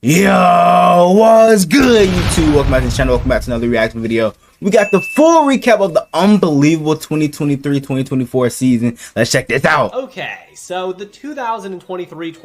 Yo, what's good, YouTube? Welcome back to the channel. Welcome back to another reaction video. We got the full recap of the unbelievable 2023-2024 season. Let's check this out. Okay, so the 2023-24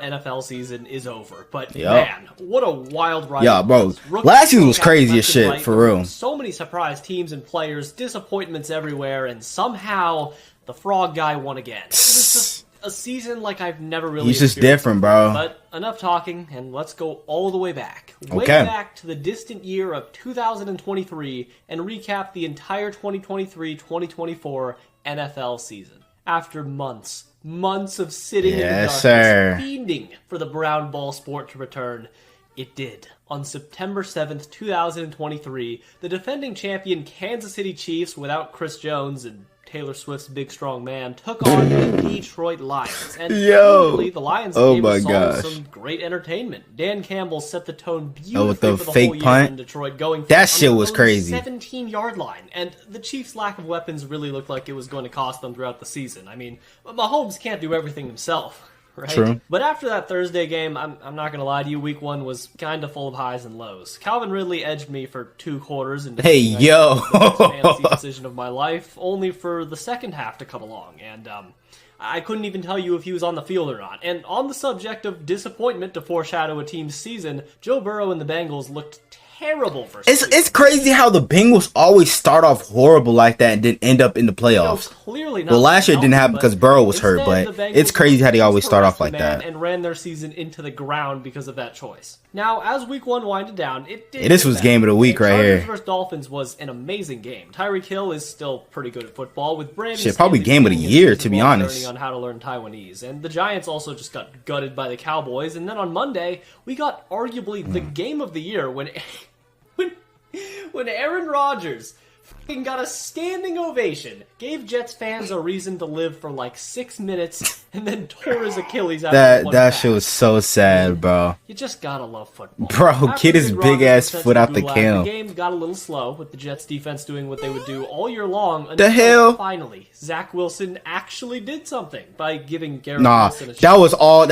NFL season is over, but man, what a wild ride. Yeah, bro. Last season was crazy as shit, for real. So many surprise teams and players, disappointments everywhere, and somehow the frog guy won again. It was just a season like I've never really He's just different, bro. But enough talking, and let's go all the way back. Way back to the distant year of 2023 and recap the entire 2023-2024 NFL season. After months of sitting in the darkness, fiending for the brown ball sport to return, it did. On September 7th, 2023, the defending champion Kansas City Chiefs, without Chris Jones and Taylor Swift's big strong man, took on the Detroit Lions. And immediately, the Lions gave us some great entertainment. Dan Campbell set the tone beautifully with the for the fake whole punt year in Detroit, going for that shit was crazy. 17-yard line. And the Chiefs' lack of weapons really looked like it was going to cost them throughout the season. I mean, Mahomes can't do everything himself. Right? True. But after that Thursday game, I'm not going to lie to you, week one was kind of full of highs and lows. Calvin Ridley edged me for 2 quarters into the fantasy decision of my life, only for the second half to come along. And I couldn't even tell you if he was on the field or not. And on the subject of disappointment to foreshadow a team's season, Joe Burrow and the Bengals looked terrible for it's crazy how the Bengals always start off horrible like that and then end up in the playoffs. Clearly not. Well, last year it didn't happen because Burrow was hurt, but it's crazy how they always start off like that. And ran their season into the ground because of that choice. Now, as week one winded down, this was game of the week right here. Chargers vs. Dolphins was an amazing game. Tyreek Hill is still pretty good at football, with Brandon probably game of the year, to be honest. Learning on how to learn Taiwanese. And the Giants also just got gutted by the Cowboys. And then on Monday, we got arguably the game of the year when Aaron Rodgers fucking got a standing ovation, gave Jets fans a reason to live for like 6 minutes, and then tore his Achilles out. That shit was so sad, bro. You just gotta love football. Bro, get his big ass foot out the camp. The game got a little slow, with the Jets defense doing what they would do all year long. The hell? Finally, Zach Wilson actually did something by giving Garrett Wilson a chance. That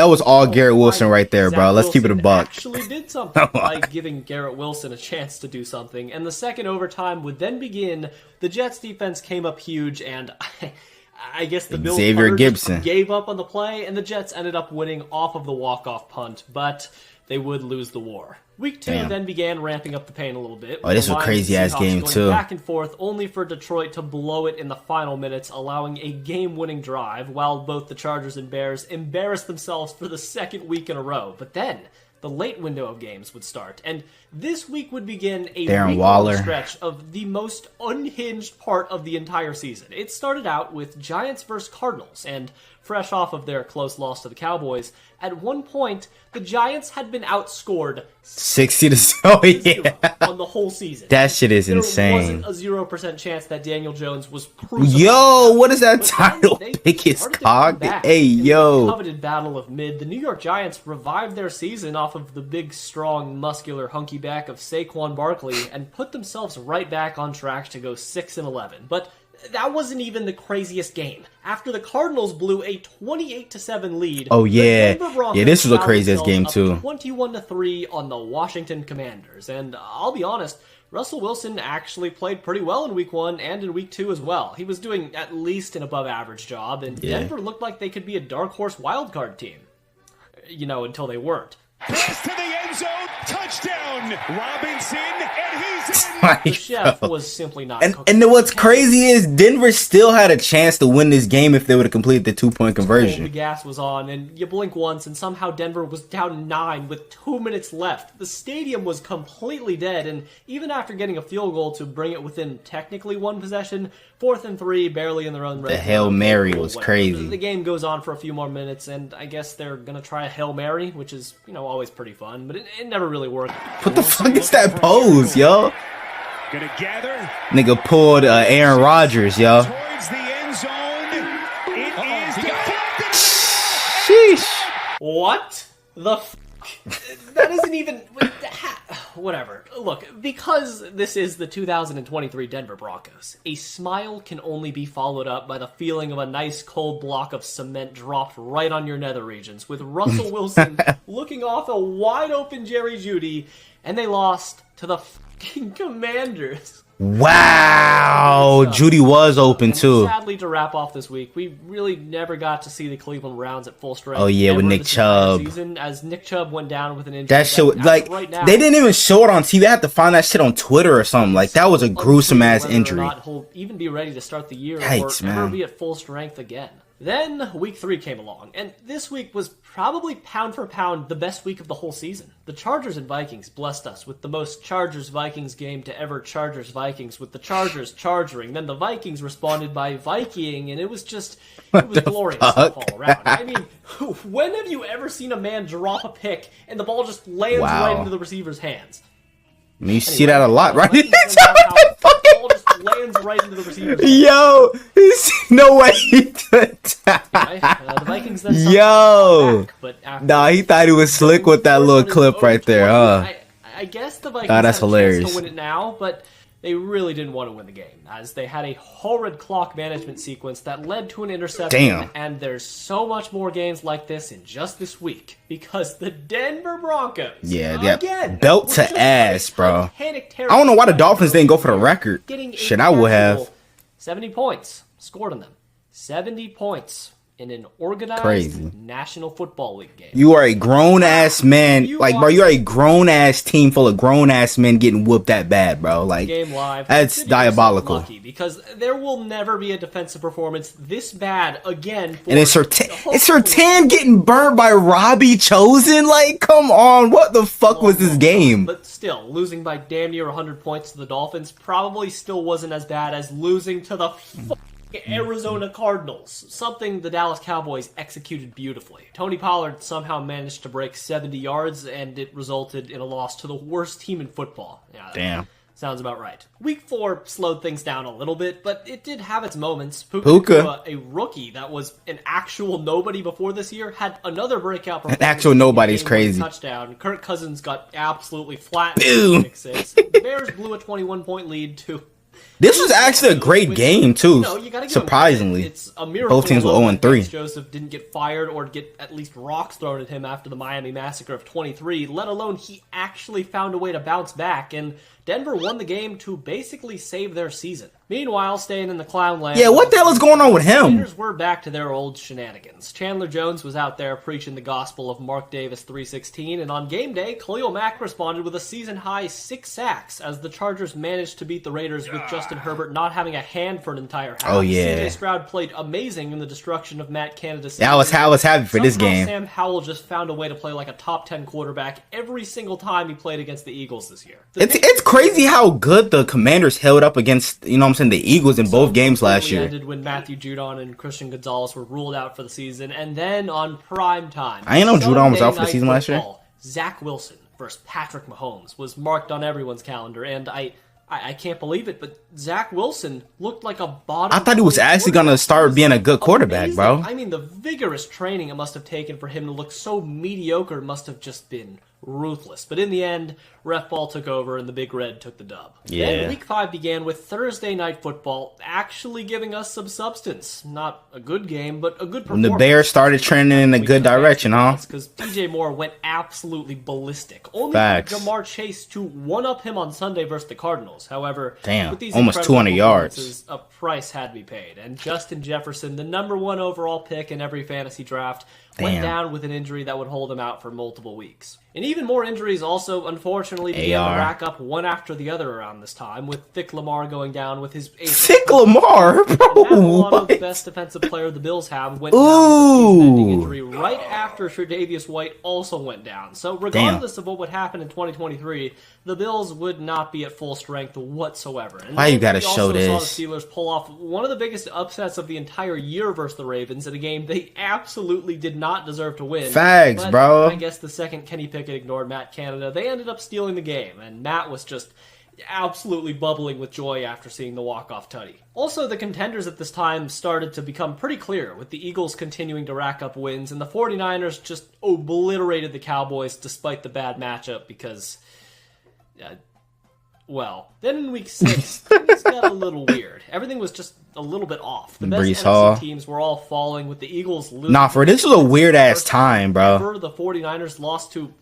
was all Garrett Wilson right there, bro. Let's keep it a buck. Actually did something by giving Garrett Wilson a chance to do something, and the second overtime would then begin. The Jets defense came up huge, and I guess the Bills Gibson gave up on the play, and the Jets ended up winning off of the walk-off punt, but they would lose the war. Week 2 then began ramping up the pain a little bit. Oh, this was a crazy-ass game, too. Back and forth, only for Detroit to blow it in the final minutes, allowing a game-winning drive, while both the Chargers and Bears embarrassed themselves for the second week in a row. But then the late window of games would start, and this week would begin a week-long stretch of the most unhinged part of the entire season. It started out with Giants vs. Cardinals, and fresh off of their close loss to the Cowboys, at one point, the Giants had been outscored 60-0 on the whole season. That shit is insane. There wasn't a 0% chance that Daniel Jones was crucified. Yo, what is that title? Biggest cog? Hey, yo. In the coveted battle of mid, the New York Giants revived their season off of the big, strong, muscular, hunky back of Saquon Barkley and put themselves right back on track to go 6-11. But that wasn't even the craziest game. After the Cardinals blew a 28-7 lead, this was a crazy-ass game too. 21-3 on the Washington Commanders, and I'll be honest, Russell Wilson actually played pretty well in week 1 and in week 2 as well. He was doing at least an above-average job, and Denver looked like they could be a dark horse wildcard team. You know, until they weren't. Pass to the end zone, touchdown, Robinson, and he's in. The chef was simply not cooking. And what's crazy is Denver still had a chance to win this game if they would have completed the 2-point conversion. The gas was on, and you blink once, and somehow Denver was down 9 with 2 minutes left. The stadium was completely dead, and even after getting a field goal to bring it within technically 1 possession, 4th and 3, barely in their own red zone. The Hail Mary was crazy. The game goes on for a few more minutes, and I guess they're gonna try a Hail Mary, which is, you know, always pretty fun, but it never really worked. What the fuck is that pose, yo? Gonna gather. Nigga pulled Aaron Rodgers, yo. Towards the end zone. It is deflected. Sheesh. What the f***? That isn't even... whatever. Look, because this is the 2023 Denver Broncos, a smile can only be followed up by the feeling of a nice cold block of cement dropped right on your nether regions, with Russell Wilson looking off a wide-open Jerry Jeudy, and they lost to the fucking Commanders. Wow, Jeudy was open too. Sadly, to wrap off this week, we really never got to see the Cleveland Browns at full strength. Oh yeah, with Nick Chubb. Season, as Nick Chubb went down with an injury. That shit, like, right now, they didn't even show it on TV. I had to find that shit on Twitter or something. Like, that was a gruesome ass injury. Not he'll even be ready to start the year Yikes, or ever man. be at full strength again. Then week 3 came along, and this week was probably pound for pound the best week of the whole season. The Chargers and Vikings blessed us with the most Chargers-Vikings game to ever Chargers-Vikings, with the Chargers charging. Then the Vikings responded by Viking, and it was glorious all around. I mean, when have you ever seen a man drop a pick and the ball just lands right into the receiver's hands? I mean, you see that a lot, right? The ball just lands right into the receiver's hands. Yo, no way he did that. The Vikings then Yo, back, but nah, he thought he was slick with that little clip right there, huh? I guess the Vikings that's had a hilarious. chance to win it now, but they really didn't want to win the game, as they had a horrid clock management sequence that led to an interception. Damn. And there's so much more games like this in just this week, because the Denver Broncos, again, belt were to just ass, bro. Titanic I don't know why the territory. Dolphins didn't go for the record. Getting a Shit, I would have. casual 70 points scored on them. 70 points in an organized Crazy. National Football League game. You are a grown ass man, bro. You're a grown ass team full of grown ass men getting whooped that bad, bro. Like, Game live. that's Consider diabolical. yourself lucky, because there will never be a defensive performance this bad again. For And it's Surtain getting burned by Robbie Chosen. Like, come on, what the fuck was this game? But still, losing by damn near 100 points to the Dolphins probably still wasn't as bad as losing to the Arizona Cardinals, something the Dallas Cowboys executed beautifully. Tony Pollard somehow managed to break 70 yards, and it resulted in a loss to the worst team in football. Yeah, Damn. Sounds about right. Week 4 slowed things down a little bit, but it did have its moments. Puka. Nacua, a rookie that was an actual nobody before this year, had another breakout performance. An actual nobody's Game-winning crazy. Touchdown. Kirk Cousins got absolutely flattened. Boom. 6-6. The Bears blew a 21-point lead to... This was actually a great game too. No, you gotta give surprisingly, him it's a miracle both teams were 0-3. Joseph didn't get fired or get at least rocks thrown at him after the Miami Massacre of 23, let alone he actually found a way to bounce back, and Denver won the game to basically save their season. Meanwhile, staying in the clown land... Yeah, what the hell is going on with the him? Raiders were back to their old shenanigans. Chandler Jones was out there preaching the gospel of Mark Davis 3:16, and on game day, Khalil Mack responded with a season-high 6 sacks as the Chargers managed to beat the Raiders with Justin Herbert not having a hand for an entire half. Oh, yeah. CJ Stroud played amazing in the destruction of Matt Canada's Yeah, I was happy for this Somehow game. Sam Howell just found a way to play like a top 10 quarterback every single time he played against the Eagles this year. It's crazy how good the Commanders held up against, you know what I'm saying, the Eagles in both games last year. Ended when Matthew Judon and Christian Gonzalez were ruled out for the season, and then on prime time, I didn't know Judon was out for the Sunday season Night last year. Football, Zach Wilson versus Patrick Mahomes was marked on everyone's calendar, and I can't believe it, but Zach Wilson looked like a bottom. I thought he was actually gonna start being a good quarterback, bro. I mean, the vigorous training it must have taken for him to look so mediocre must have just been ruthless. But in the end, ref ball took over and the Big Red took the dub. Yeah. Then week 5 began with Thursday Night Football actually giving us some substance. Not a good game, but a good performance. When the Bears started trending in a good direction, huh? Because DJ Moore went absolutely ballistic. Only Facts. for Jamar Chase to one-up him on Sunday versus the Cardinals. However, Damn, with these almost incredible 200 yards. performances, a price had to be paid. And Justin Jefferson, the number 1 overall pick in every fantasy draft, went Damn. down with an injury that would hold him out for multiple weeks. And even more injuries also, unfortunately, began AR. to rack up one after the other around this time, with Thick Lamar going down with his... Thick Lamar, bro. Matt Milano, the What? best defensive player the Bills have, went down with a season-ending injury right after Tre'Davious White also went down. So regardless of what would happen in 2023, the Bills would not be at full strength whatsoever. And Why you then gotta we show also this? saw the Steelers pull off one of the biggest upsets of the entire year versus the Ravens in a game they absolutely did not deserve to win. Facts, But bro. I guess the second Kenny Pickett ignored Matt Canada, they ended up stealing the game, and Matt was just absolutely bubbling with joy after seeing the walk-off tutty. Also, the contenders at this time started to become pretty clear, with the Eagles continuing to rack up wins, and the 49ers just obliterated the Cowboys despite the bad matchup, because Well, then in week 6, things got a little weird. Everything was just a little bit off. The best Brees NFC Hall. teams were all falling, with the Eagles losing. Nah, for this was a weird ass time, bro. The 49ers lost to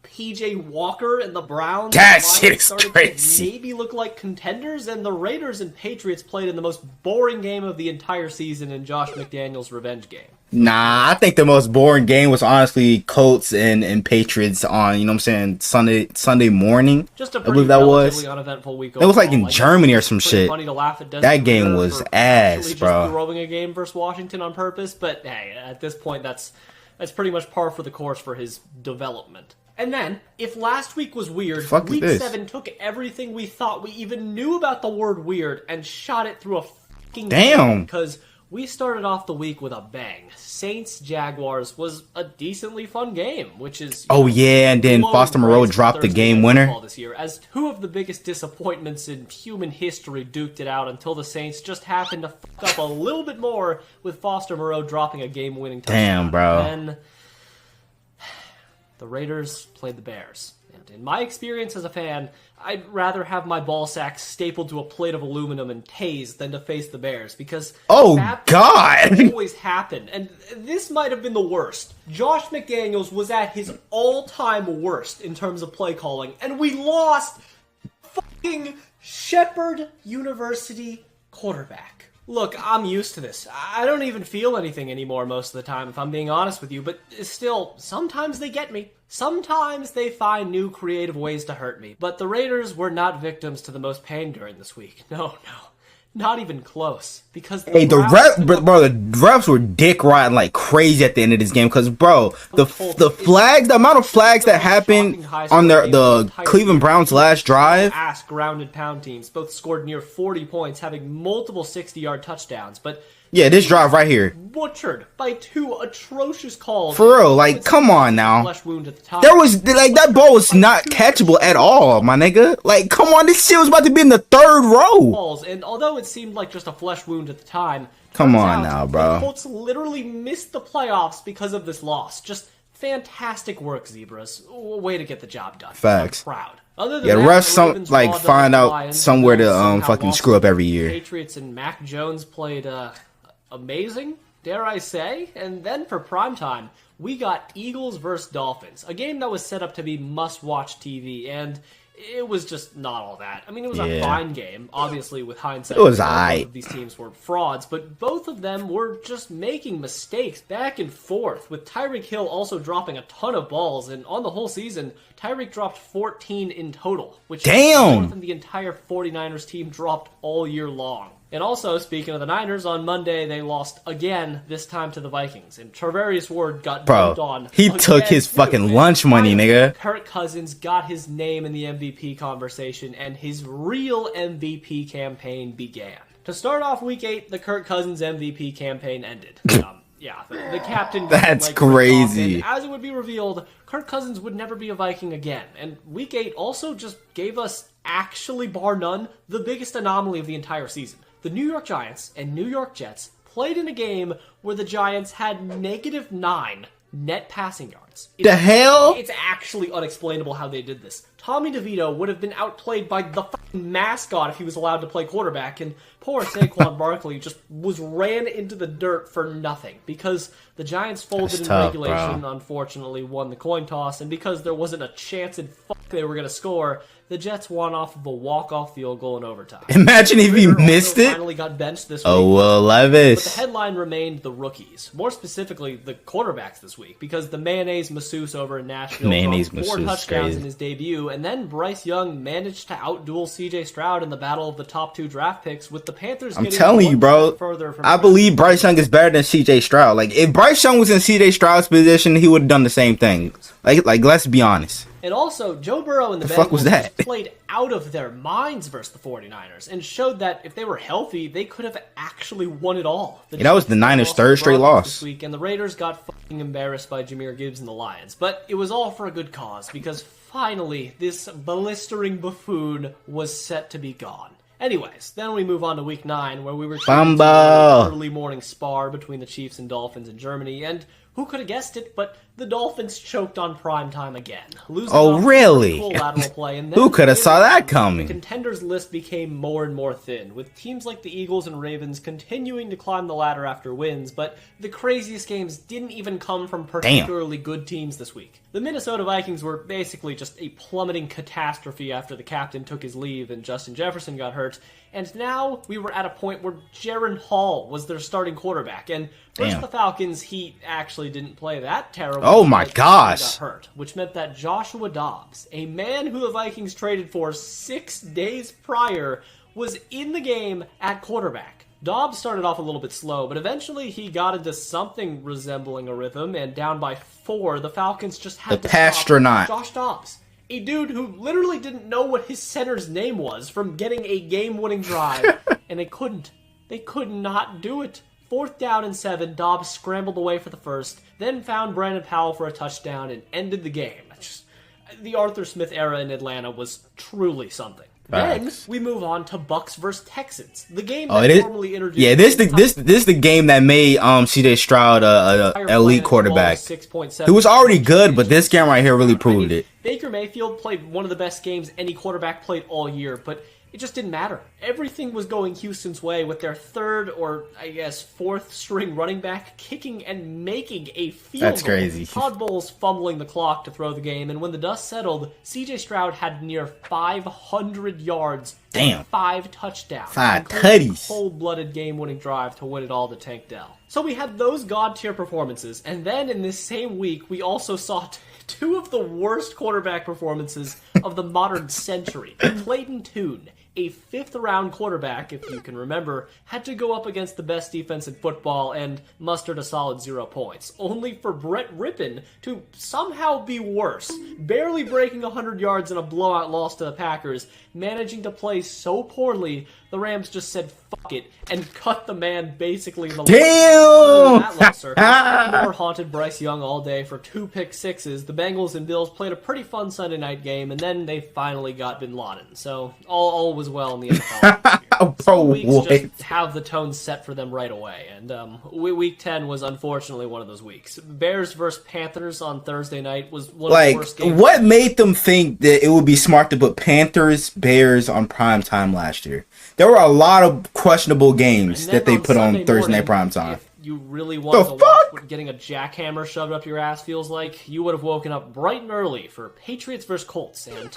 PJ Walker, and the Browns. That the Lions shit is started crazy. to maybe look like contenders, and the Raiders and Patriots played in the most boring game of the entire season in Josh McDaniels' revenge game. Nah, I think the most boring game was honestly Colts and Patriots on, you know what I'm saying, Sunday morning. Just a I pretty believe that was. relatively uneventful week. It was like in overall. Germany or some Pretty shit. Funny to laugh at Desmond That game Ridder was for ass, actually bro. Just throwing a game versus Washington on purpose, but hey, at this point, that's pretty much par for the course for his development. And then, if last week was weird, Fuck week this. 7 took everything we thought we even knew about the word weird and shot it through a fucking Damn. because we started off the week with a bang. Saints-Jaguars was a decently fun game, which is... Oh, yeah, and then blown Foster Moreau Thursday dropped the Night game winner. Football this year, as two of the biggest disappointments in human history duked it out until the Saints just happened to fuck up a little bit more with Foster Moreau dropping a game-winning touchdown. Damn, bro. Then the Raiders played the Bears. And in my experience as a fan, I'd rather have my ball sack stapled to a plate of aluminum and tased than to face the Bears, because Oh, bad God. things always happen, and this might have been the worst. Josh McDaniels was at his all-time worst in terms of play calling, and we lost fucking Shepherd University quarterback. Look, I'm used to this. I don't even feel anything anymore most of the time, if I'm being honest with you, but still, sometimes they get me. Sometimes they find new creative ways to hurt me. But the Raiders were not victims to the most pain during this week. No. Not even close. Because Hey, the refs were dick riding like crazy at the end of this game, because bro, the flags, the amount of flags that happened on the Cleveland Browns last drive. Ass grounded pound teams both scored near 40 points, having multiple 60-yard touchdowns, but Yeah, this drive right here. butchered by two atrocious calls. For real, like, come on now. Flesh wound at the top. There was, like, that ball was not catchable at all, my nigga. Like, come on, this shit was about to be in the third row. Balls, and although it seemed like just a flesh wound at the time, Come turns on out now, bro. The Colts literally missed the playoffs because of this loss. Just fantastic work, Zebras. Way to get the job done. Facts. I'm proud. Other than Yeah, that, refs the Ravens like lost find to the out Lions, somewhere the to Bills somehow fucking lost screw up to every the year. Patriots and Mac Jones played amazing, dare I say. And then for primetime, we got Eagles versus Dolphins, a game that was set up to be must-watch TV, and it was just not all that. I mean, it was a fine game. Obviously, with hindsight, It was both aight. of these teams were frauds, but both of them were just making mistakes back and forth, with Tyreek Hill also dropping a ton of balls, and on the whole season, Tyreek dropped 14 in total, which is more than the entire 49ers team dropped all year long. And also, speaking of the Niners, on Monday they lost again, this time to the Vikings. And Tarvarius Ward got dumped on. He took his fucking lunch money, nigga. Kirk Cousins got his name in the MVP conversation, and his real MVP campaign began. To start off Week 8, the Kirk Cousins MVP campaign ended. The captain... That's like, crazy. And as it would be revealed, Kirk Cousins would never be a Viking again. And Week 8 also just gave us, actually bar none, the biggest anomaly of the entire season. The New York Giants and New York Jets played in a game where the Giants had -9 net passing yards. The hell? It's actually unexplainable how they did this. Tommy DeVito would have been outplayed by the fucking mascot if he was allowed to play quarterback, and poor Saquon Barkley just was ran into the dirt for nothing because the Giants folded That's in tough, regulation, bro. unfortunately won the coin toss, and because there wasn't a chance in fuck they were going to score, the Jets won off of a walk-off field goal in overtime. Imagine if he Ridder missed also it. finally got benched this week. Oh, well, But the Levis. headline remained the rookies, more specifically the quarterbacks this week, because the mayonnaise masseuse over in Nashville Mayonnaise dropped 4 masseuse, touchdowns crazy. in his debut, and then Bryce Young managed to outduel C.J. Stroud in the battle of the top 2 draft picks, with the Panthers I'm getting telling you, one bro. step further from I believe Bryce Young is better than C.J. Stroud. Like, if Bryce Young was in C.J. Stroud's position, he would have done the same thing. Like, let's be honest. And also, Joe Burrow and the fuck was Bengals that? just played out of their minds versus the 49ers and showed that if they were healthy, they could have actually won it all. Yeah, that was the Niners' lost to third the straight Broncos loss. this week, and the Raiders got fucking embarrassed by Jahmyr Gibbs and the Lions. But it was all for a good cause, because finally, this blistering buffoon was set to be gone. Anyways, then we move on to Week 9, where we were treated to an Bumbo. early morning spar between the Chiefs and Dolphins in Germany, and who could have guessed it, but the Dolphins choked on primetime again. Really? Cool lateral play, and then who could have saw that coming? The contenders list became more and more thin, with teams like the Eagles and Ravens continuing to climb the ladder after wins, but the craziest games didn't even come from particularly good teams this week. The Minnesota Vikings were basically just a plummeting catastrophe after the captain took his leave and Justin Jefferson got hurt, and now we were at a point where Jaren Hall was their starting quarterback, and versus the Falcons, he actually didn't play that terrible. Oh my gosh! He got hurt, which meant that Joshua Dobbs, a man who the Vikings traded for 6 days prior, was in the game at quarterback. Dobbs started off a little bit slow, but eventually he got into something resembling a rhythm, and down by 4, the Falcons just had to stop Josh Dobbs. A dude who literally didn't know what his center's name was from getting a game-winning drive, and they couldn't. They could not do it. 4th down and 7, Dobbs scrambled away for the first, then found Brandon Powell for a touchdown and ended the game. The Arthur Smith era in Atlanta was truly something. Then we move on to Bucks versus Texans, the game that formally introduced. Yeah, this the game that made C.J. Stroud a elite quarterback. He was already good, but this game right here really proved it. Baker Mayfield played one of the best games any quarterback played all year, but it just didn't matter. Everything was going Houston's way with their 3rd or, I guess, 4th string running back kicking and making a field goal. That's crazy. Todd Bowles fumbling the clock to throw the game, and when the dust settled, C.J. Stroud had near 500 yards and 5 touchdowns. 5 tutties. Cold-blooded game-winning drive to win it all to Tank Dell. So we had those god-tier performances, and then in this same week, we also saw 2 of the worst quarterback performances of the modern century. Clayton Tune, a 5th-round quarterback, if you can remember, had to go up against the best defense in football and mustered a solid 0 points, only for Brett Rippon to somehow be worse, barely breaking 100 yards in a blowout loss to the Packers, managing to play so poorly, the Rams just said fuck it and cut the man basically in the Moore haunted Bryce Young all day for 2 pick sixes. The Bengals and Bills played a pretty fun Sunday night game, and then they finally got Bin Laden. So all was well in the NFL. Some weeks just have the tone set for them right away, and week 10 was unfortunately one of those weeks. Bears versus Panthers on Thursday night was one of the worst games. What made them think that it would be smart to put Bears on prime time last year? There were a lot of questionable games that they put on Thursday night prime time. If you really want to watch what getting a jackhammer shoved up your ass feels like, you would have woken up bright and early for Patriots versus Colts, and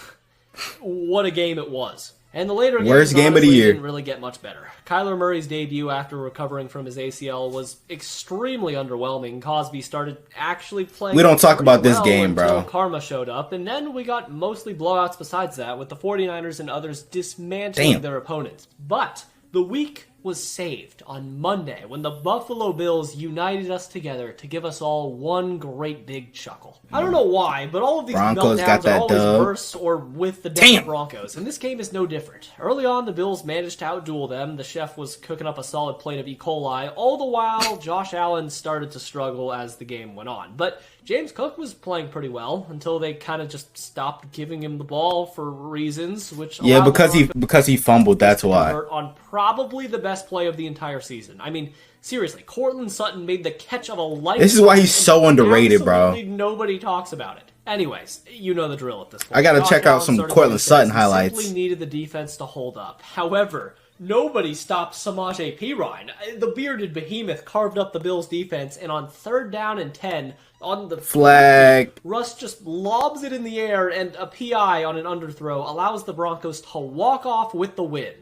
what a game it was. And the later worst game of the year didn't really get much better. Kyler Murray's debut after recovering from his ACL was extremely underwhelming. Cosby started actually playing. We don't talk about this game, bro. Karma showed up, and then we got mostly blowouts besides that, with the 49ers and others dismantling their opponents. But the week was saved on Monday when the Buffalo Bills united us together to give us all one great big chuckle. I don't know why, but all of these meltdowns are always worse or with the Denver Broncos, and this game is no different. Early on, the Bills managed to outduel them. The chef was cooking up a solid plate of E. coli. All the while, Josh Allen started to struggle as the game went on. But James Cook was playing pretty well until they kind of just stopped giving him the ball for reasons, which because he fumbled. That's why. On probably the best play of the entire season. I mean, seriously, Courtland Sutton made the catch of a lifetime. This is why he's so underrated, bro. Nobody talks about it. Anyways, you know the drill at this point. I got to check out some Courtland Sutton highlights. Simply needed the defense to hold up. However, nobody stopped Samaje Perine. The bearded behemoth carved up the Bills' defense, and on 3rd down and 10, on the flag, Russ just lobs it in the air, and a PI on an underthrow allows the Broncos to walk off with the win.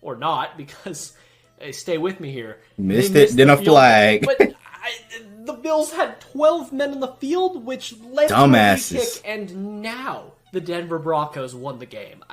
Or not, because, stay with me here. Missed it, then a flag. But the Bills had 12 men in the field, which led to a kick, and now the Denver Broncos won the game.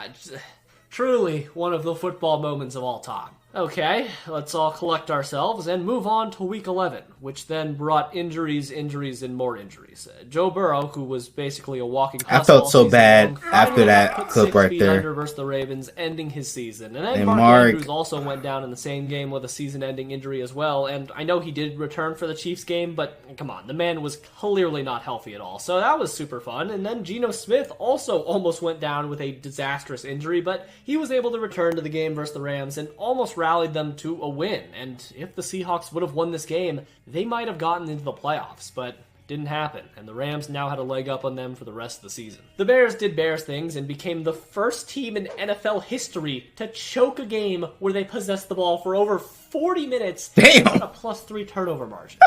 Truly one of the football moments of all time. Okay, let's all collect ourselves and move on to Week 11, which then brought injuries, and more injuries. Joe Burrow, who was basically a walking hustle, I felt so bad after that clip right there. Versus the Ravens, ending his season. And then Mark Andrews also went down in the same game with a season-ending injury as well, and I know he did return for the Chiefs game, but come on, the man was clearly not healthy at all. So that was super fun. And then Geno Smith also almost went down with a disastrous injury, but he was able to return to the game versus the Rams and almost rallied them to a win, and if the Seahawks would have won this game, they might have gotten into the playoffs, but didn't happen, and the Rams now had a leg up on them for the rest of the season. The Bears did Bears things and became the first team in NFL history to choke a game where they possessed the ball for over 40 minutes. Damn! At a +3 turnover margin.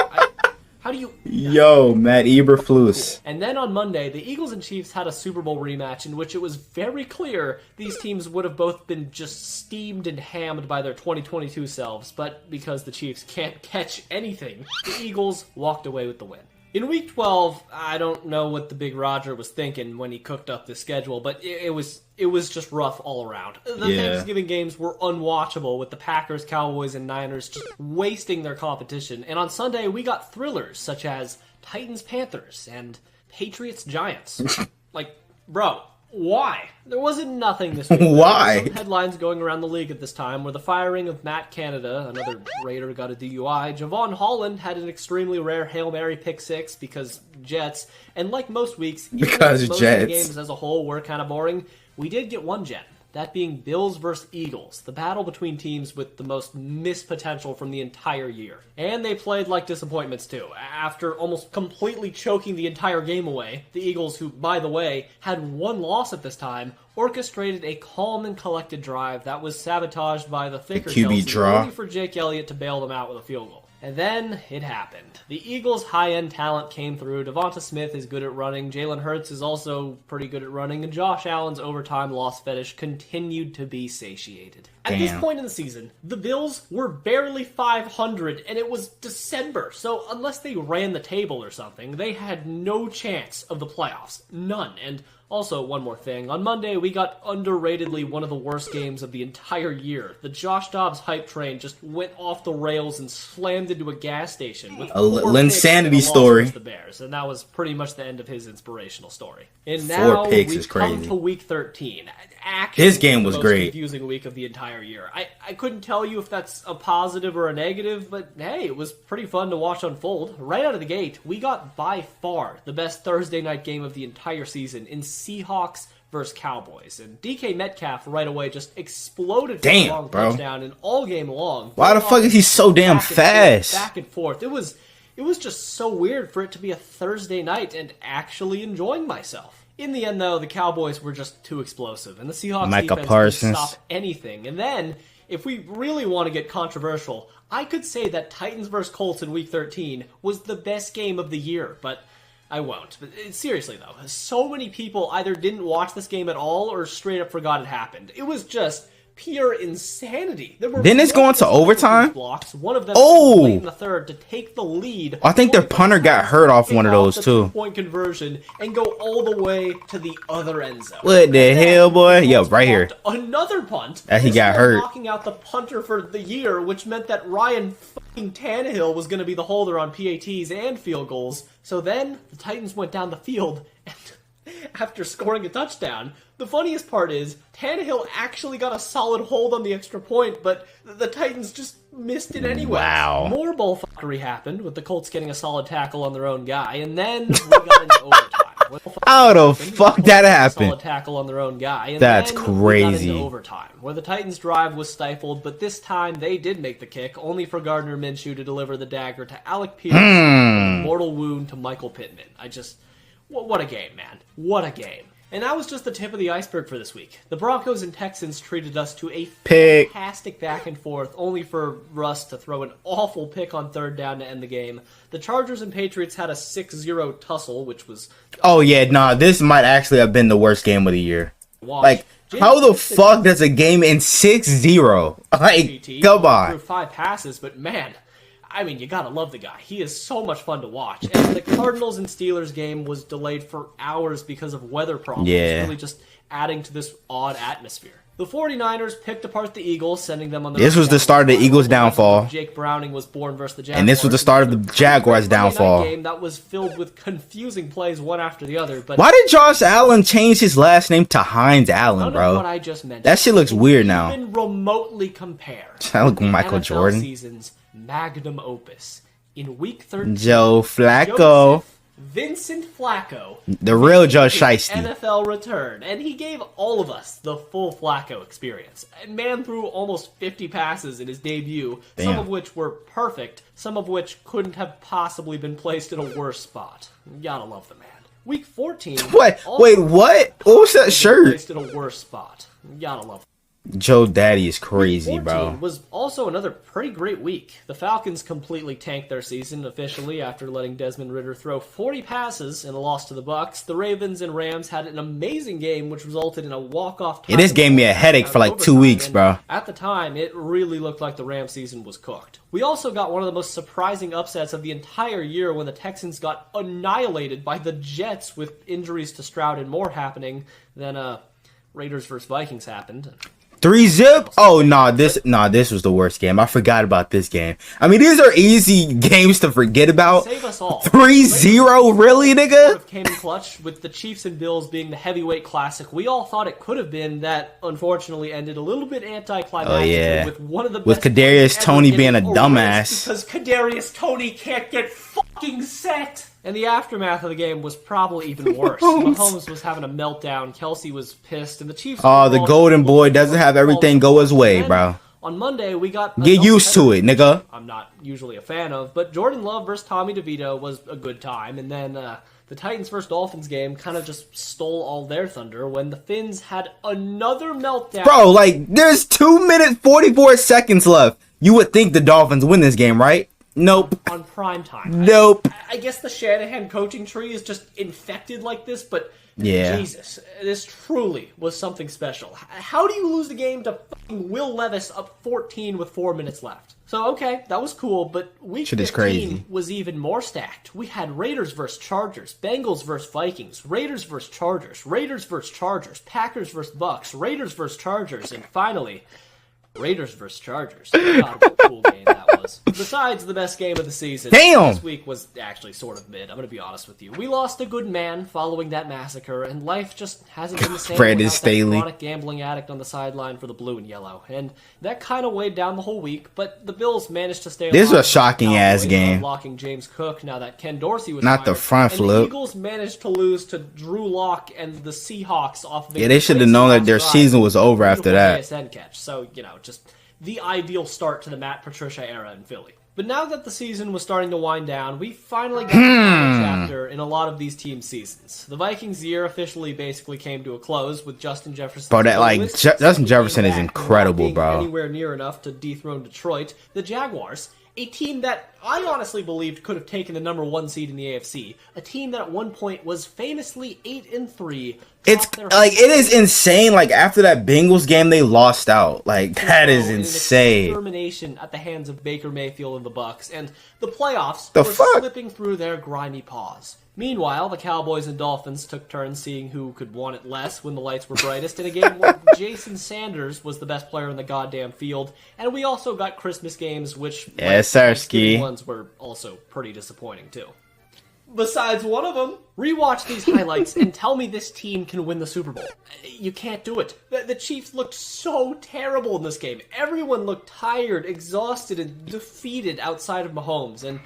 How do you... Yo, Matt Eberflus. And then on Monday, the Eagles and Chiefs had a Super Bowl rematch in which it was very clear these teams would have both been just steamed and hammed by their 2022 selves, but because the Chiefs can't catch anything, the Eagles walked away with the win. In Week 12, I don't know what the Big Roger was thinking when he cooked up this schedule, but it was just rough all around. The Thanksgiving games were unwatchable, with the Packers, Cowboys, and Niners just wasting their competition. And on Sunday, we got thrillers such as Titans-Panthers and Patriots-Giants. Like, bro, why? There wasn't nothing this week. Why? Some headlines going around the league at this time were the firing of Matt Canada, another Raider got a DUI. Javon Holland had an extremely rare Hail Mary pick six because Jets. And like most weeks, because most Jets. of the games as a whole were kind of boring, we did get one Jet. That being Bills versus Eagles, the battle between teams with the most missed potential from the entire year. And they played like disappointments too. After almost completely choking the entire game away, the Eagles, who, by the way, had one loss at this time, orchestrated a calm and collected drive that was sabotaged by the thicker QB draw, only for Jake Elliott to bail them out with a field goal. And then it happened. The Eagles' high-end talent came through. Devonta Smith is good at running. Jalen Hurts is also pretty good at running. And Josh Allen's overtime loss fetish continued to be satiated. At this point in the season, the Bills were barely 500, and it was December. So unless they ran the table or something, they had no chance of the playoffs. None. And also, one more thing. On Monday, we got underratedly one of the worst games of the entire year. The Josh Dobbs hype train just went off the rails and slammed into a gas station with Linsanity story. The Bears, and that was pretty much the end of his inspirational story. And now we've come to Week 13. Actually, his game was the most great. Confusing week of the entire year. I couldn't tell you if that's a positive or a negative, but hey, it was pretty fun to watch unfold. Right out of the gate, we got by far the best Thursday night game of the entire season in Seahawks versus Cowboys. And DK Metcalf right away just exploded for a long touchdown, and all game long. Why the fuck is he so damn fast? Back and forth. It was just so weird for it to be a Thursday night and actually enjoying myself. In the end, though, the Cowboys were just too explosive, and the Seahawks defense didn't stop anything. And then, if we really want to get controversial, I could say that Titans vs. Colts in Week 13 was the best game of the year, but I won't. But seriously, though, so many people either didn't watch this game at all or straight up forgot it happened. It was just pure insanity. Didn't it go into overtime? Blocks, one of them late in the third to take the lead. I think their punter got hurt off one of those too. Point conversion and go all the way to the other end zone. What the hell, boy? Yo, right here. Another punt. That he got hurt. Knocking out the punter for the year, which meant that Ryan fucking Tannehill was going to be the holder on PATs and field goals. So then the Titans went down the field and after scoring a touchdown. The funniest part is, Tannehill actually got a solid hold on the extra point, but the Titans just missed it anyway. Wow. More bullfuckery happened, with the Colts getting a solid tackle on their own guy, and then we got into overtime. How the fuck that happened? Solid tackle on their own guy, and that's then crazy. We got into overtime, where the Titans' drive was stifled, but this time they did make the kick, only for Gardner Minshew to deliver the dagger to Alec Pierce, and a mortal wound to Michael Pittman. What a game, man. What a game. And that was just the tip of the iceberg for this week. The Broncos and Texans treated us to a fantastic back and forth, only for Russ to throw an awful pick on third down to end the game. The Chargers and Patriots had a 6-0 tussle, which was... Oh, yeah, nah, this might actually have been the worst game of the year. Like, how the fuck does a game end 6-0? Like, come on. Threw 5 passes, but man... I mean, you gotta love the guy. He is so much fun to watch. And the Cardinals and Steelers game was delayed for hours because of weather problems. Yeah. Really just adding to this odd atmosphere. The 49ers picked apart the Eagles, sending them on the... This was the start of the Eagles' downfall. Jake Browning was born versus the Jaguars. And this was the start of the Jaguars' downfall. Game that was filled with confusing plays one after the other. But why did Josh Allen change his last name to Hines Allen, bro? What I just mentioned, that shit looks weird now. Even remotely compare. I look Michael NFL Jordan. Season's magnum opus in Week 13. Joe Flacco. Vincent Flacco. The real Joe his Shiesty. NFL return, and he gave all of us the full Flacco experience. Man threw almost 50 passes in his debut, some of which were perfect, some of which couldn't have possibly been placed in a worse spot. You gotta love the man. Week 14. Wait, what? What was that shirt? Placed in a worse spot. You gotta love. Joe Daddy is crazy, bro. Was also another pretty great week. The Falcons completely tanked their season officially after letting Desmond Ridder throw 40 passes in a loss to the Bucs. The Ravens and Rams had an amazing game, which resulted in a walk-off. Yeah, this gave me a headache for like 2 weeks, bro. At the time, it really looked like the Rams season was cooked. We also got one of the most surprising upsets of the entire year when the Texans got annihilated by the Jets with injuries to Stroud and more happening. Then Raiders versus Vikings happened. 3-zip? Oh, this was the worst game. I forgot about this game. I mean, these are easy games to forget about. Save us all. 3-0? Really, nigga? Came in clutch with the Chiefs and Bills being the heavyweight classic. We all thought it could have been. That unfortunately ended a little bit anticlimactic. Oh, yeah. With one of the with best Kadarius Toney being a dumbass. Because Kadarius Toney can't get fucking set. And the aftermath of the game was probably even worse. Mahomes was having a meltdown. Kelsey was pissed, and the Chiefs. Oh, the golden boy doesn't have everything go his way, bro. On Monday, we got get used to it, nigga. I'm not usually a fan of, but Jordan Love versus Tommy DeVito was a good time, and then the Titans versus Dolphins game kind of just stole all their thunder when the Finns had another meltdown. Bro, like there's 2 minutes 44 seconds left. You would think the Dolphins win this game, right? Nope. On prime time. Nope. I guess the Shanahan coaching tree is just infected like this, but yeah. Jesus, this truly was something special. How do you lose the game to fucking Will Levis up 14 with 4 minutes left? So, okay, that was cool, but week 15 was even more stacked. We had Raiders versus Chargers, Bengals versus Vikings, Raiders versus Chargers, Raiders versus Chargers, Packers versus Bucks, Raiders versus Chargers, and finally, Raiders versus Chargers. God, what a cool game that was. Besides the best game of the season, this week was actually sort of mid. I'm going to be honest with you. We lost a good man following that massacre, and life just hasn't been the same without that chronic gambling addict on the sideline for the blue and yellow. And that kind of weighed down the whole week, but the Bills managed to stay alive. This was a shocking-ass game. Locking James Cook now that Ken Dorsey was not fired, the front flip. And the Eagles managed to lose to Drew Lock and the Seahawks off the they should have known that their season was over after that. ASN catch. So, just the ideal start to the Matt Patricia era in Philly. But now that the season was starting to wind down, we finally got a chapter in a lot of these team seasons. The Vikings' year officially basically came to a close with Justin Jefferson. Bro, Justin Jefferson is incredible, bro. Anywhere near enough to dethrone Detroit. The Jaguars, a team that I honestly believed could have taken the number 1 seed in the AFC. A team that at one point was famously 8-3. It's like it is insane. Like after that Bengals game, they lost out. Like that is insane. Extermination at the hands of Baker Mayfield and the Bucks, and the playoffs were slipping through their grimy paws. Meanwhile, the Cowboys and Dolphins took turns seeing who could want it less when the lights were brightest in a game where Jason Sanders was the best player in the goddamn field, and we also got Christmas games, which ones were also pretty disappointing too. Besides one of them, rewatch these highlights and tell me this team can win the Super Bowl. You can't do it. The Chiefs looked so terrible in this game. Everyone looked tired, exhausted, and defeated outside of Mahomes, and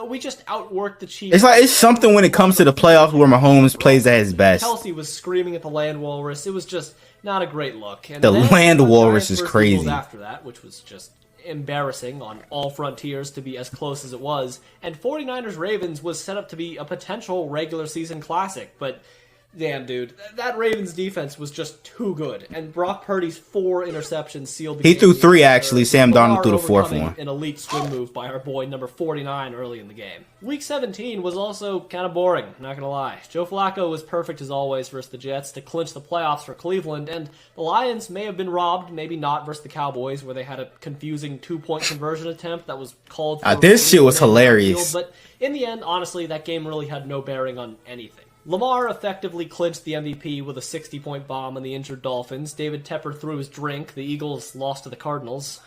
we just outworked the Chiefs. It's something when it comes to the playoffs where Mahomes plays at his best. Kelsey was screaming at the Land Walrus. It was just not a great look. And the Land Walrus is crazy. After that, which was just embarrassing on all frontiers to be as close as it was, and 49ers Ravens was set up to be a potential regular season classic, but damn, dude, that Ravens defense was just too good, and Brock Purdy's 4 interceptions sealed the game. He threw 3 actually. Sam Darnold threw the 4th one. An elite swing move by our boy number 49 early in the game. Week 17 was also kind of boring, not gonna lie. Joe Flacco was perfect as always versus the Jets to clinch the playoffs for Cleveland, and the Lions may have been robbed, maybe not versus the Cowboys, where they had a confusing 2-point conversion attempt that was called for. This shit was hilarious. But in the end, honestly, that game really had no bearing on anything. Lamar effectively clinched the MVP with a 60-point bomb on the injured Dolphins. David Tepper threw his drink. The Eagles lost to the Cardinals.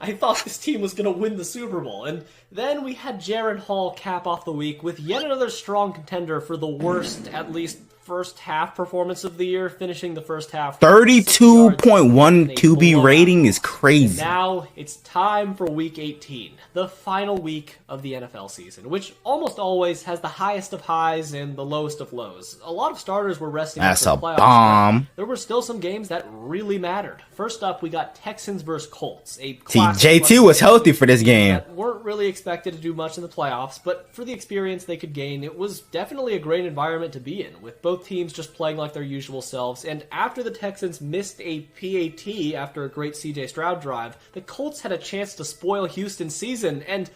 I thought this team was going to win the Super Bowl. And then we had Jared Hall cap off the week with yet another strong contender for the worst, at least first half performance of the year, finishing the first half 32.1 QB rating is crazy. And now it's time for Week 18, the final week of the NFL season, which almost always has the highest of highs and the lowest of lows. A lot of starters were resting That's after the a playoffs. bomb. There were still some games that really mattered. First up, we got Texans versus Colts. See, JT was healthy for this game. That weren't really expected to do much in the playoffs, but for the experience they could gain, it was definitely a great environment to be in, with both teams just playing like their usual selves. And after the Texans missed a PAT after a great CJ Stroud drive, the Colts had a chance to spoil Houston's season, and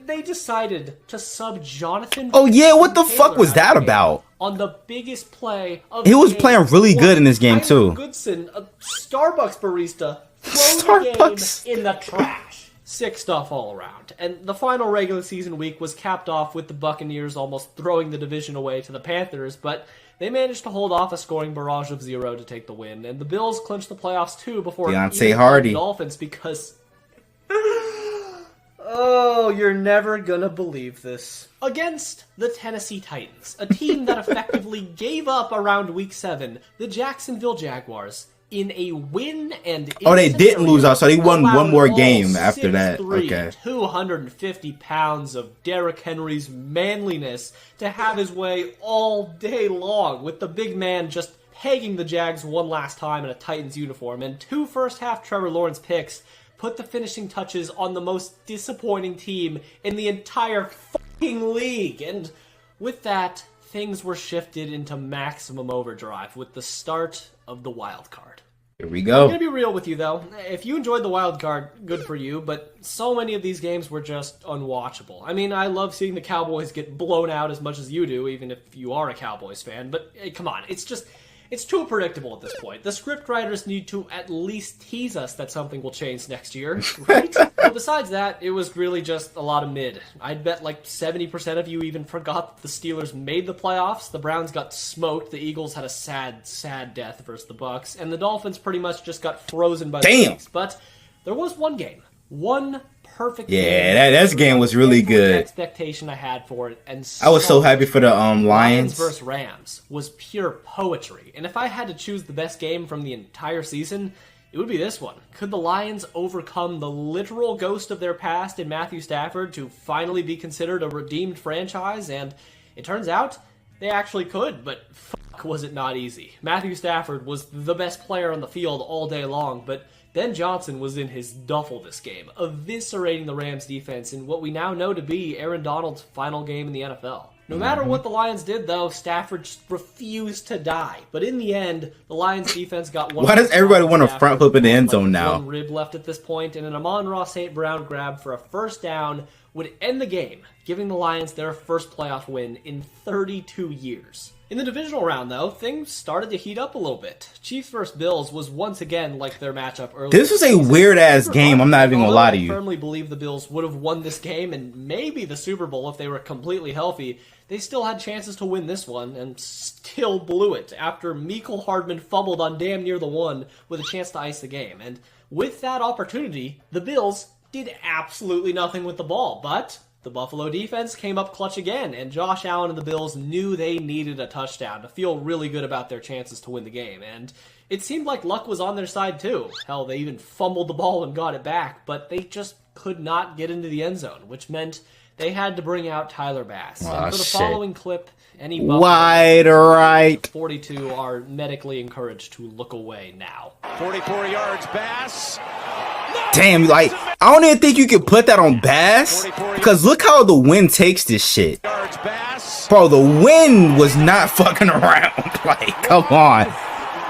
they decided to sub Jonathan. Oh yeah, what the fuck was that about? On the biggest play of He was playing really good in this game too. Goodson, a Starbucks barista, throw the game in the trash. Sick stuff all around. And the final regular season week was capped off with the Buccaneers almost throwing the division away to the Panthers, but they managed to hold off a scoring barrage of 0 to take the win. And the Bills clinched the playoffs too before Deontay Hardy. the Dolphins because... Oh, you're never gonna believe this. Against the Tennessee Titans, a team that effectively gave up around Week 7, the Jacksonville Jaguars, in a win and... Oh, they didn't lose out, so they won one more game after that. Okay. 250 pounds of Derrick Henry's manliness to have his way all day long, with the big man just pegging the Jags one last time in a Titans uniform, and 2 first-half Trevor Lawrence picks put the finishing touches on the most disappointing team in the entire fucking league. And with that, things were shifted into maximum overdrive with the start of the wild card. Here we go. I'm going to be real with you, though. If you enjoyed the wild card, good for you, but so many of these games were just unwatchable. I mean, I love seeing the Cowboys get blown out as much as you do, even if you are a Cowboys fan, but come on, it's too predictable at this point. The scriptwriters need to at least tease us that something will change next year, right? But besides that, it was really just a lot of mid. I'd bet like 70% of you even forgot that the Steelers made the playoffs, the Browns got smoked, the Eagles had a sad, sad death versus the Bucks, and the Dolphins pretty much just got frozen by the Chiefs. But there was one game. One perfect game. Yeah, that game was really good. Expectation I had for it, and I was so happy for the Lions versus Rams was pure poetry. And if I had to choose the best game from the entire season, it would be this one. Could the Lions overcome the literal ghost of their past in Matthew Stafford to finally be considered a redeemed franchise? And it turns out they actually could, but fuck was it not easy. Matthew Stafford was the best player on the field all day long, but Ben Johnson was in his duffel this game, eviscerating the Rams defense in what we now know to be Aaron Donald's final game in the NFL. No matter what the Lions did, though, Stafford just refused to die. But in the end, the Lions defense got one. Why does everybody want to front flip in the end zone now? One rib left at this point, and an Amon-Ra St. Brown grab for a first down would end the game, giving the Lions their first playoff win in 32 years. In the divisional round, though, things started to heat up a little bit. Chiefs vs. Bills was once again like their matchup earlier. This was a weird-ass game, I'm not even gonna lie to you. I firmly believe the Bills would have won this game and maybe the Super Bowl if they were completely healthy. They still had chances to win this one and still blew it after Mecole Hardman fumbled on damn near the one with a chance to ice the game. And with that opportunity, the Bills did absolutely nothing with the ball, but the Buffalo defense came up clutch again, and Josh Allen and the Bills knew they needed a touchdown to feel really good about their chances to win the game, and it seemed like luck was on their side too. Hell, they even fumbled the ball and got it back, but they just could not get into the end zone, which meant they had to bring out Tyler Bass. And for the following clip, any wide right 42 are medically encouraged to look away now. 44 yards, Bass. Damn, like, I don't even think you can put that on Bass, because look how the wind takes this shit. Bro, the wind was not fucking around. Like, come on.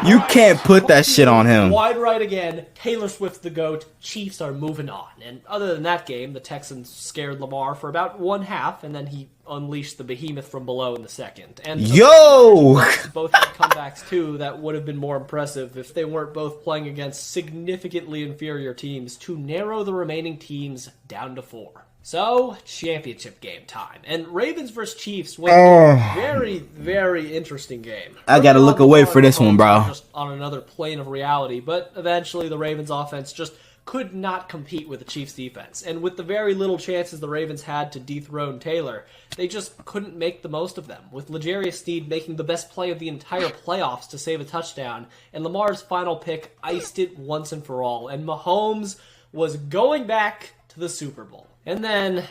You can't put that shit on him. Wide right again. Taylor Swift's the GOAT. Chiefs are moving on. And other than that game, the Texans scared Lamar for about one half, and then he unleashed the behemoth from below in the second. And both had comebacks too that would have been more impressive if they weren't both playing against significantly inferior teams to narrow the remaining teams down to 4. So, championship game time. And Ravens vs. Chiefs was a very, very interesting game. I gotta look away for this one, bro. Just on another plane of reality, but eventually the Ravens offense just could not compete with the Chiefs defense. And with the very little chances the Ravens had to dethrone Taylor, they just couldn't make the most of them, with L'Jarius Sneed making the best play of the entire playoffs to save a touchdown, and Lamar's final pick iced it once and for all, and Mahomes was going back to the Super Bowl. And then,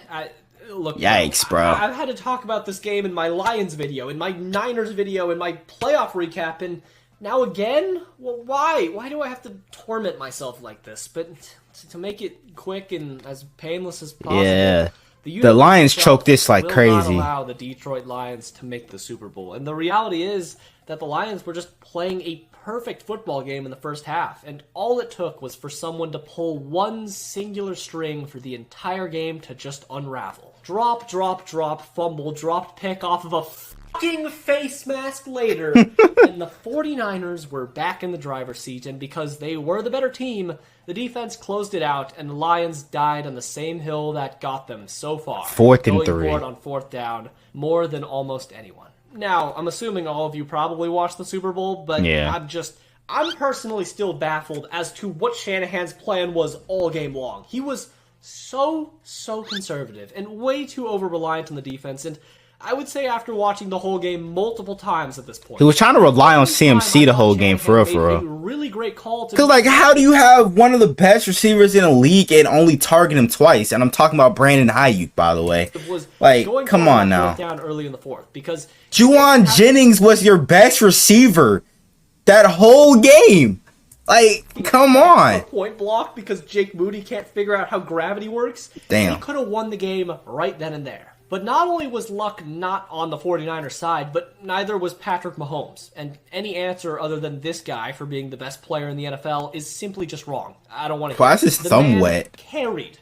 look, yikes, bro. I've had to talk about this game in my Lions video, in my Niners video, in my playoff recap, and now again? Well, why? Why do I have to torment myself like this? But to make it quick and as painless as possible, yeah. The Lions choked this like crazy. Not allow the Detroit Lions to make the Super Bowl. And the reality is that the Lions were just playing a perfect football game in the first half, and all it took was for someone to pull one singular string for the entire game to just unravel. Drop, drop, drop, fumble, dropped pick off of a fucking face mask later, and the 49ers were back in the driver's seat, and because they were the better team, the defense closed it out, and the Lions died on the same hill that got them so far. 4th and 3. Going forward on 4th down, more than almost anyone. Now, I'm assuming all of you probably watched the Super Bowl, but yeah. I'm personally still baffled as to what Shanahan's plan was all game long. He was so conservative and way too over-reliant on the defense, and I would say after watching the whole game multiple times at this point, he was trying to rely on CMC the whole game, for real. A really great call. Because, like, how do you have one of the best receivers in the league and only target him twice? And I'm talking about Brandon Ayuk, by the way. Like, come on now. Down early in the 4th because Juwan Jennings was your best receiver that whole game. Like, come on. Point block because Jake Moody can't figure out how gravity works. Damn. He could have won the game right then and there. But not only was luck not on the 49ers side, but neither was Patrick Mahomes. And any answer other than this guy for being the best player in the NFL is simply just wrong. I don't want to hear it. His thumb wet. Carried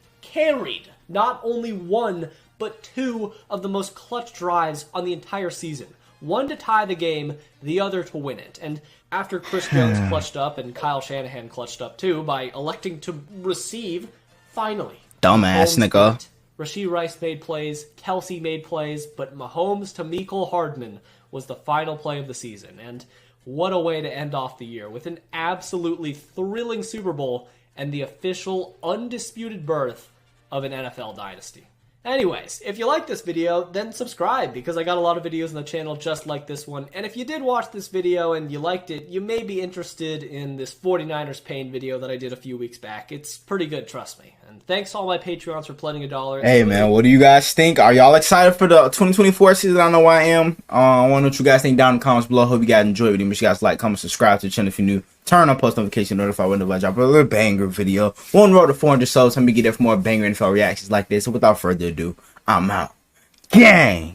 not only one, but 2 of the most clutch drives on the entire season. One to tie the game, the other to win it. And after Chris Jones clutched up and Kyle Shanahan clutched up too by electing to receive, finally. Dumbass nigga. Rashee Rice made plays, Kelsey made plays, but Mahomes to Mecole Hardman was the final play of the season. And what a way to end off the year with an absolutely thrilling Super Bowl and the official undisputed birth of an NFL dynasty. Anyways, if you like this video, then subscribe, because I got a lot of videos on the channel just like this one. And if you did watch this video and you liked it, you may be interested in this 49ers pain video that I did a few weeks back. It's pretty good, trust me. And thanks to all my Patreons for pledging $1. Hey, man, what do you guys think? Are y'all excited for the 2024 season? I know I am. I want to know what you guys think down in the comments below. Hope you guys enjoyed it. Make sure you guys like, comment, subscribe to the channel if you're new. Turn on post notification, notify whenever I drop a little banger video. One road to 400 subs. Let me get there for more banger NFL reactions like this. So without further ado, I'm out. Gang!